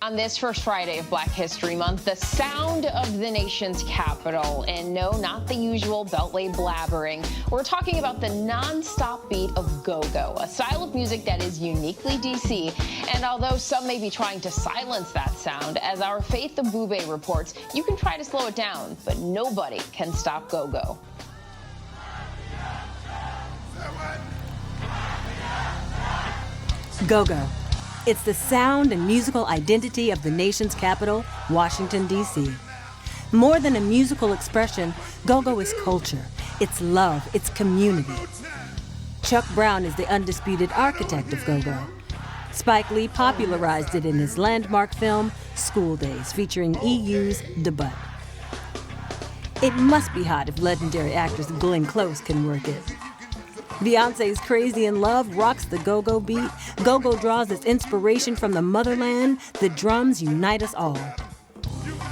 On this first Friday of Black History Month, the sound of the nation's capital. And no, not the usual Beltway blabbering. We're talking about the non-stop beat of go-go, a style of music that is uniquely DC. And although some may be trying to silence that sound, as our Faith Abube reports, you can try to slow it down, but nobody can stop go-go. Go-go. It's the sound and musical identity of the nation's capital, Washington, D.C. More than a musical expression, go-go is culture, it's love, it's community. Chuck Brown is the undisputed architect of go-go. Spike Lee popularized it in his landmark film, School Days, featuring EU's Debut. It must be hot if legendary actress Glenn Close can work it. Beyonce's Crazy in Love rocks the go-go beat. Go-go draws its inspiration from the motherland. The drums unite us all.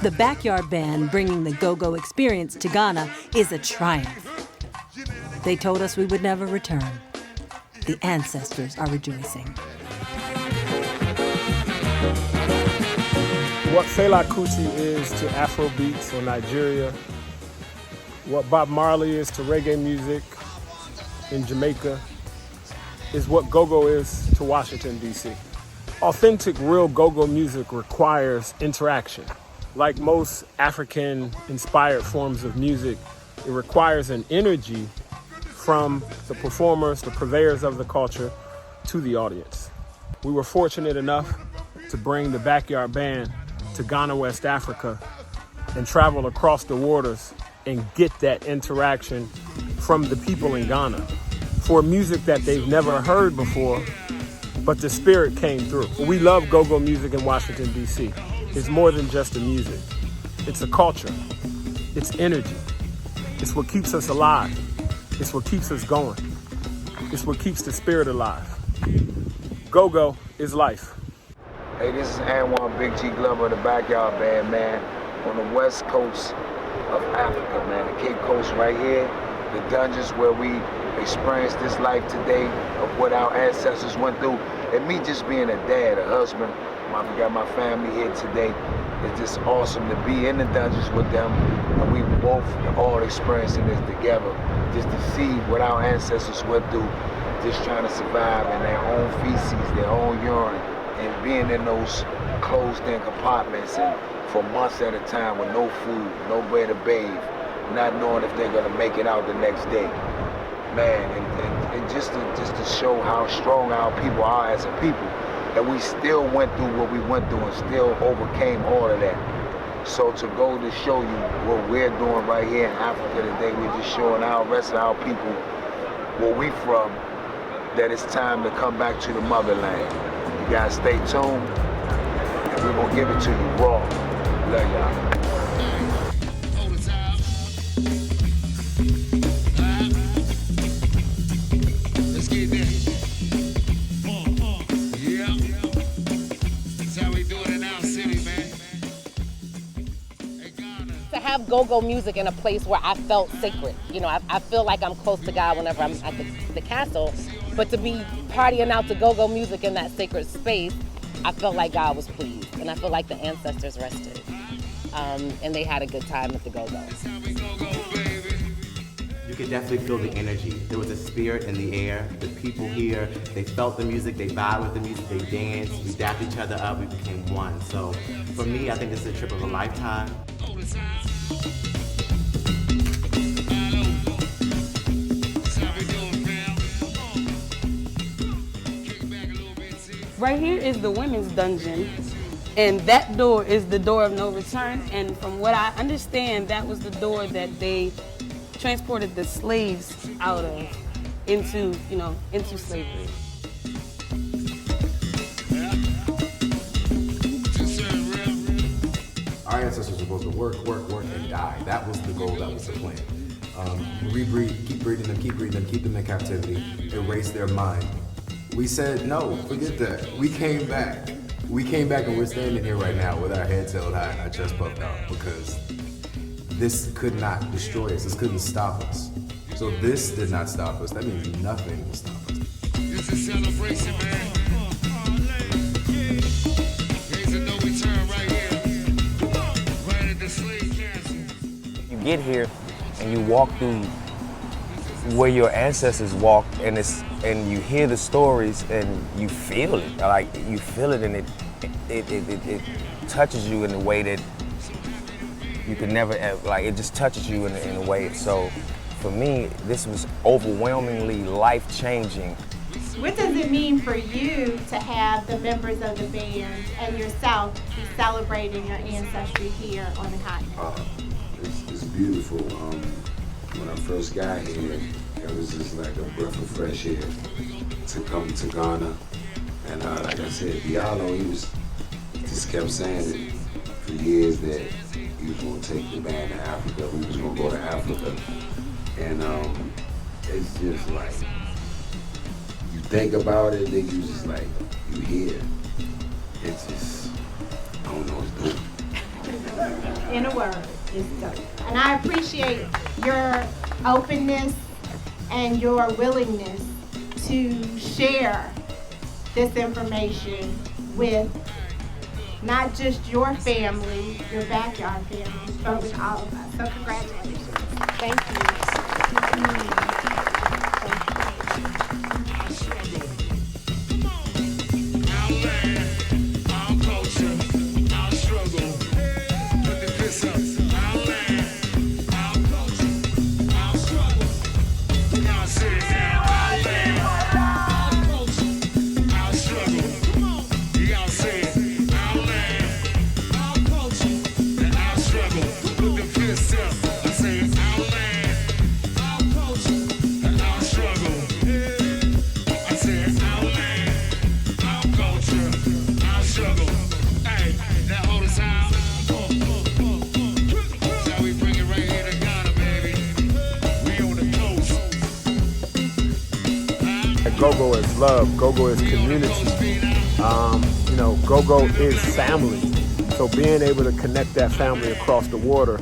The Backyard Band bringing the go-go experience to Ghana is a triumph. They told us we would never return. The ancestors are rejoicing. What Fela Kuti is to Afro beats or Nigeria, what Bob Marley is to reggae music in Jamaica, is what go-go is to Washington, D.C. Authentic, real go-go music requires interaction. Like most African-inspired forms of music, it requires an energy from the performers, the purveyors of the culture, to the audience. We were fortunate enough to bring the Backyard Band to Ghana, West Africa, and travel across the waters and get that interaction from the people in Ghana for music that they've never heard before, but the spirit came through. We love go-go music in Washington, D.C. It's more than just the music. It's a culture. It's energy. It's what keeps us alive. It's what keeps us going. It's what keeps the spirit alive. Go-go is life. Hey, this is Anwan Big G Glover of the Backyard Band, man, on the west coast of Africa, man, the Cape Coast right here, the dungeons where we experienced this life today of what our ancestors went through. And me just being a dad, a husband, I got my family here today. It's just awesome to be in the dungeons with them, and we both all experiencing this together, just to see what our ancestors went through, just trying to survive in their own feces, their own urine, and being in those closed-in compartments and for months at a time with no food, nowhere to bathe, not knowing if they're gonna make it out the next day. Man, and just to show how strong our people are as a people, that we still went through what we went through and still overcame all of that. So to go to show you what we're doing right here in Africa today, we're just showing our rest of our people where we from, that it's time to come back to the motherland. You guys stay tuned, and we're gonna give it to you raw. Love y'all. Have go-go music in a place where I felt sacred. You know, I feel like I'm close to God whenever I'm at the castle, but to be partying out to go-go music in that sacred space, I felt like God was pleased, and I feel like the ancestors rested, and they had a good time at the go-go. You could definitely feel the energy. There was a spirit in the air. The people here, they felt the music, they vibed with the music, they danced, we dapped each other up, we became one. So for me, I think this is a trip of a lifetime. Right here is the women's dungeon, and that door is the door of no return. And from what I understand, that was the door that they transported the slaves out of into slavery. Our ancestors were supposed to work, and die. That was the goal, that was the plan. Rebreed, keep breeding them, keep them in captivity, erase their mind. We said, no, forget that. We came back, and we're standing here right now with our heads held high and our chest puffed out, because this could not destroy us, this couldn't stop us. So if this did not stop us, that means nothing will stop us. It's a celebration, man. There's a no return. get here and you walk through where your ancestors walked, and you hear the stories and you feel it. Like you feel it, and it touches you in a way that you could never, like, it just touches you in a way. So for me, this was overwhelmingly life-changing. What does it mean for you to have the members of the band and yourself be celebrating your ancestry here on the continent? It's beautiful. When I first got here, it was just like a breath of fresh air to come to Ghana. And like I said, Diallo, he just kept saying it for years that he was going to take the band to Africa. We was going to go to Africa. And it's just like, you think about it, then you just like, you hear. It's just, I don't know, it's dope. In a word, it's dope. And I appreciate your openness and your willingness to share this information with not just your family, your backyard family, but with all of us. So congratulations. Thank you. Go-Go is love, Go-Go is community. You know, Go-Go is family. So being able to connect that family across the water,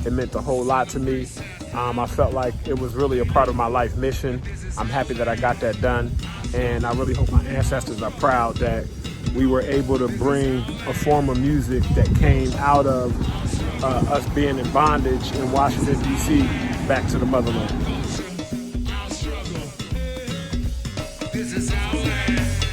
it meant a whole lot to me. I felt like it was really a part of my life mission. I'm happy that I got that done. And I really hope my ancestors are proud that we were able to bring a form of music that came out of us being in bondage in Washington, D.C. back to the motherland. This is our land.